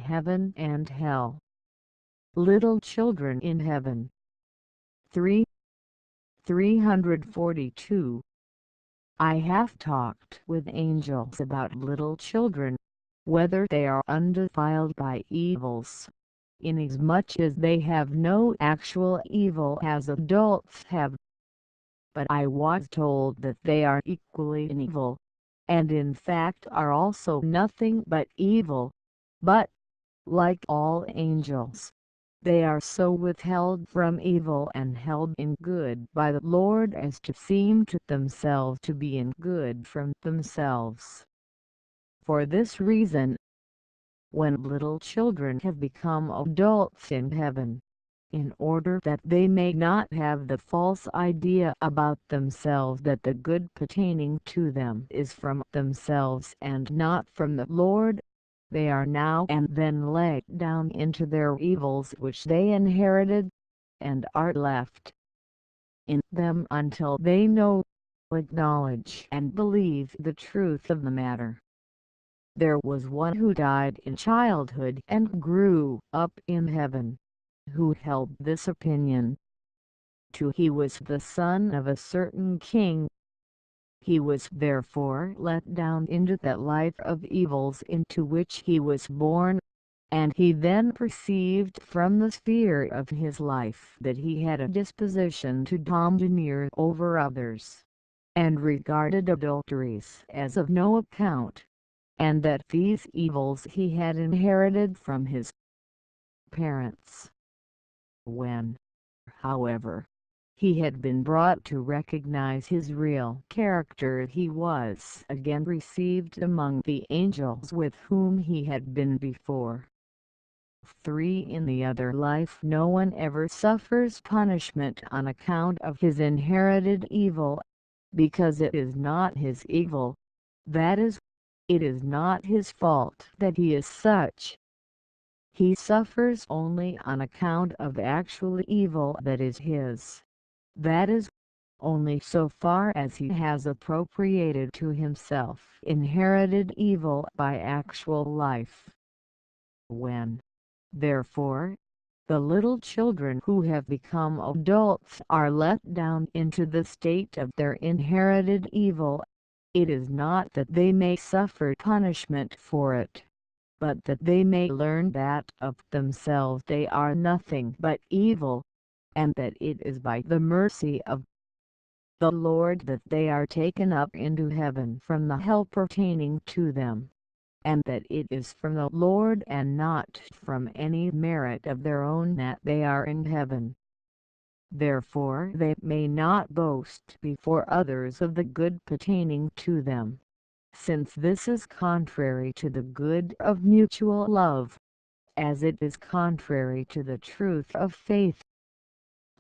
heaven and hell. Little children in heaven. 3. 342. I have talked with angels about little children, whether they are undefiled by evils, inasmuch as they have no actual evil as adults have. But I was told that they are equally in evil, and in fact are also nothing but evil, but, like all angels, they are so withheld from evil and held in good by the Lord as to seem to themselves to be in good from themselves. For this reason, when little children have become adults in heaven, in order that they may not have the false idea about themselves that the good pertaining to them is from themselves and not from the Lord, they are now and then let down into their evils which they inherited, and are left in them until they know, acknowledge and believe the truth of the matter. There was one who died in childhood and grew up in heaven, who held this opinion. 2. He was the son of a certain king. He was therefore let down into that life of evils into which he was born, and he then perceived from the sphere of his life that he had a disposition to domineer over others, and regarded adulteries as of no account, and that these evils he had inherited from his parents. When, however, he had been brought to recognize his real character, he was again received among the angels with whom he had been before. 3. In the other life no one ever suffers punishment on account of his inherited evil, because it is not his evil, that is, it is not his fault that he is such. He suffers only on account of actual evil that is his, that is, only so far as he has appropriated to himself inherited evil by actual life. When, therefore, the little children who have become adults are let down into the state of their inherited evil, it is not that they may suffer punishment for it, but that they may learn that of themselves they are nothing but evil, and that it is by the mercy of the Lord that they are taken up into heaven from the hell pertaining to them, and that it is from the Lord and not from any merit of their own that they are in heaven. Therefore they may not boast before others of the good pertaining to them, since this is contrary to the good of mutual love, as it is contrary to the truth of faith.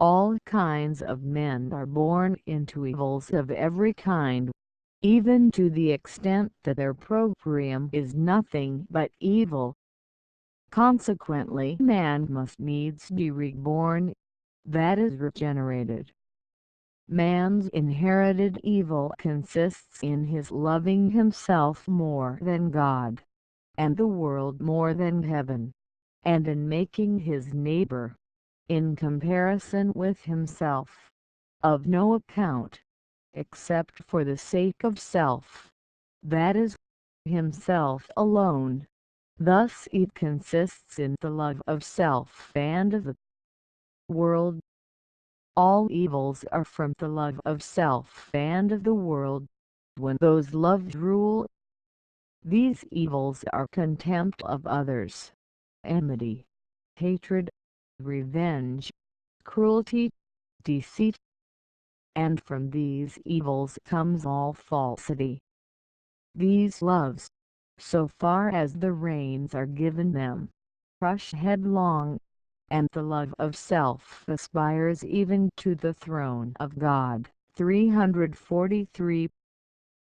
All kinds of men are born into evils of every kind, even to the extent that their proprium is nothing but evil. Consequently man must needs be reborn, that is regenerated. Man's inherited evil consists in his loving himself more than God, and the world more than heaven, and in making his neighbor, in comparison with himself, of no account, except for the sake of self, that is, himself alone. Thus it consists in the love of self and of the world. All evils are from the love of self and of the world, when those loves rule. These evils are contempt of others, enmity, hatred, revenge, cruelty, deceit, and from these evils comes all falsity. These loves, so far as the reins are given them, rush headlong, and the love of self aspires even to the throne of God. 343.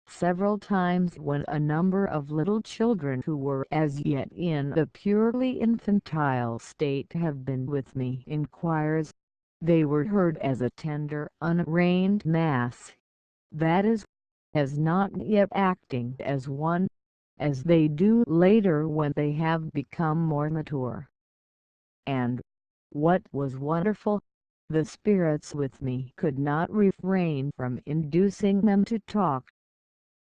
Several times when a number of little children who were as yet in the purely infantile state have been with me in choirs, they were heard as a tender unarranged mass, that is, as not yet acting as one, as they do later when they have become more mature. And, what was wonderful, the spirits with me could not refrain from inducing them to talk.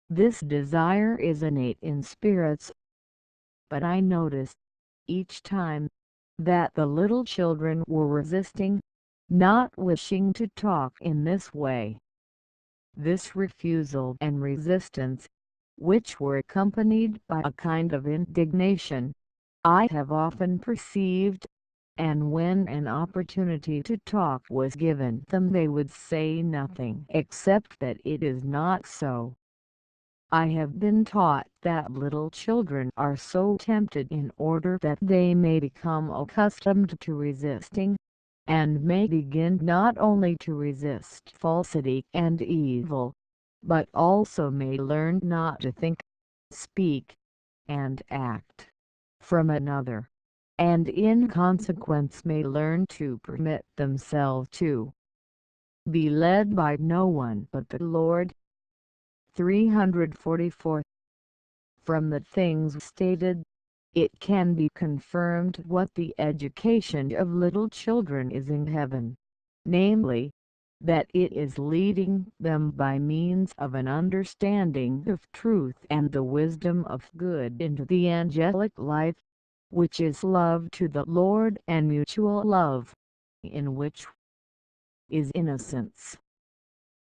This desire is innate in spirits, but I noticed, each time, that the little children were resisting, not wishing to talk in this way. This refusal and resistance, which were accompanied by a kind of indignation, I have often perceived, and when an opportunity to talk was given them they would say nothing except that it is not so. I have been taught that little children are so tempted in order that they may become accustomed to resisting, and may begin not only to resist falsity and evil, but also may learn not to think, speak, and act from another, and in consequence may learn to permit themselves to be led by no one but the Lord. 344. From the things stated, it can be confirmed what the education of little children is in heaven, namely, that it is leading them by means of an understanding of truth and the wisdom of good into the angelic life, which is love to the Lord and mutual love, in which is innocence.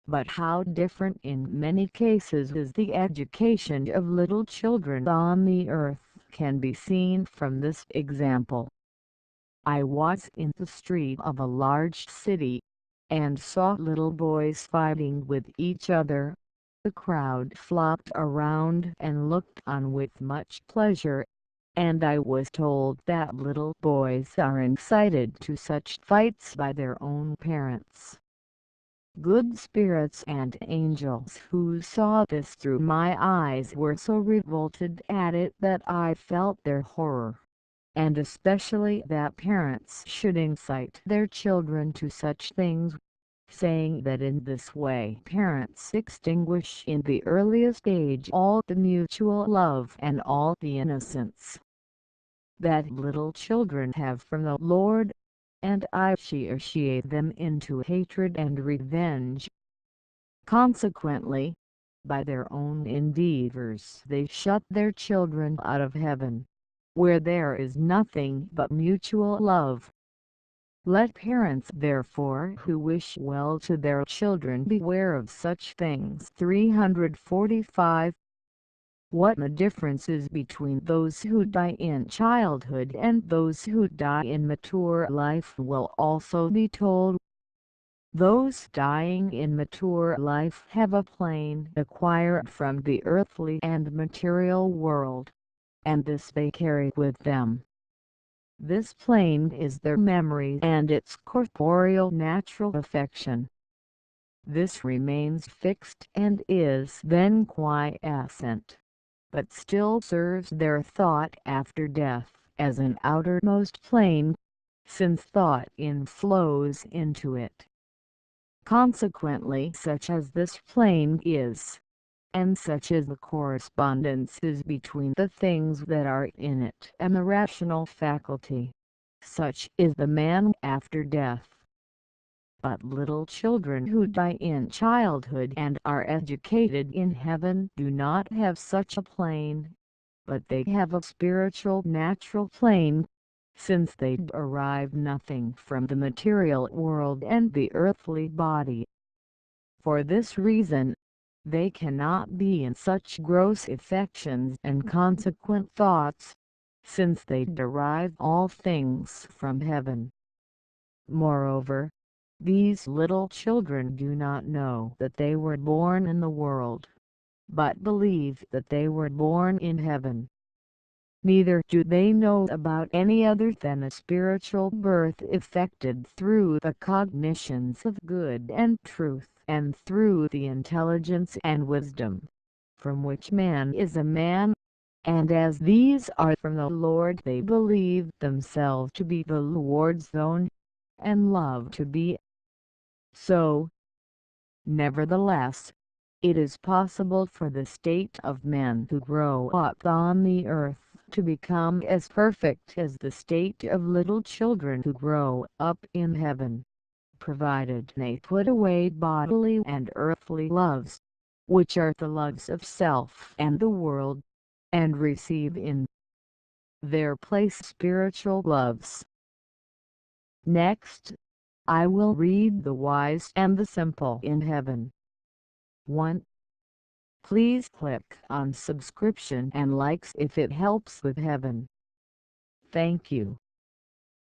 But how different in many cases is the education of little children on the earth can be seen from this example. I was in the street of a large city, and saw little boys fighting with each other. The crowd flocked around and looked on with much pleasure, and I was told that little boys are incited to such fights by their own parents. Good spirits and angels who saw this through my eyes were so revolted at it that I felt their horror, and especially that parents should incite their children to such things, saying that in this way parents extinguish in the earliest age all the mutual love and all the innocence that little children have from the Lord, and initiate them into hatred and revenge. Consequently, by their own endeavors they shut their children out of heaven, where there is nothing but mutual love. Let parents therefore who wish well to their children beware of such things. 345. What a difference is between those who die in childhood and those who die in mature life will also be told. Those dying in mature life have a plane acquired from the earthly and material world, and this they carry with them. This plane is their memory and its corporeal natural affection. This remains fixed and is then quiescent, but still serves their thought after death as an outermost plane, since thought inflows into it. Consequently, such as this plane is, and such is the correspondences between the things that are in it and the rational faculty, such is the man after death. But little children who die in childhood and are educated in heaven do not have such a plane, but they have a spiritual natural plane, since they derive nothing from the material world and the earthly body. For this reason, they cannot be in such gross affections and consequent thoughts, since they derive all things from heaven. Moreover, these little children do not know that they were born in the world, but believe that they were born in heaven. Neither do they know about any other than a spiritual birth effected through the cognitions of good and truth and through the intelligence and wisdom, from which man is a man, and as these are from the Lord they believe themselves to be the Lord's own, and love to be so. Nevertheless, It is possible for the state of men who grow up on the earth to become as perfect as the state of little children who grow up in heaven, provided they put away bodily and earthly loves, which are the loves of self and the world, and receive in their place spiritual loves. Next, I will read The Wise and the Simple in Heaven. 1. Please click on subscription and likes if it helps with heaven. Thank you.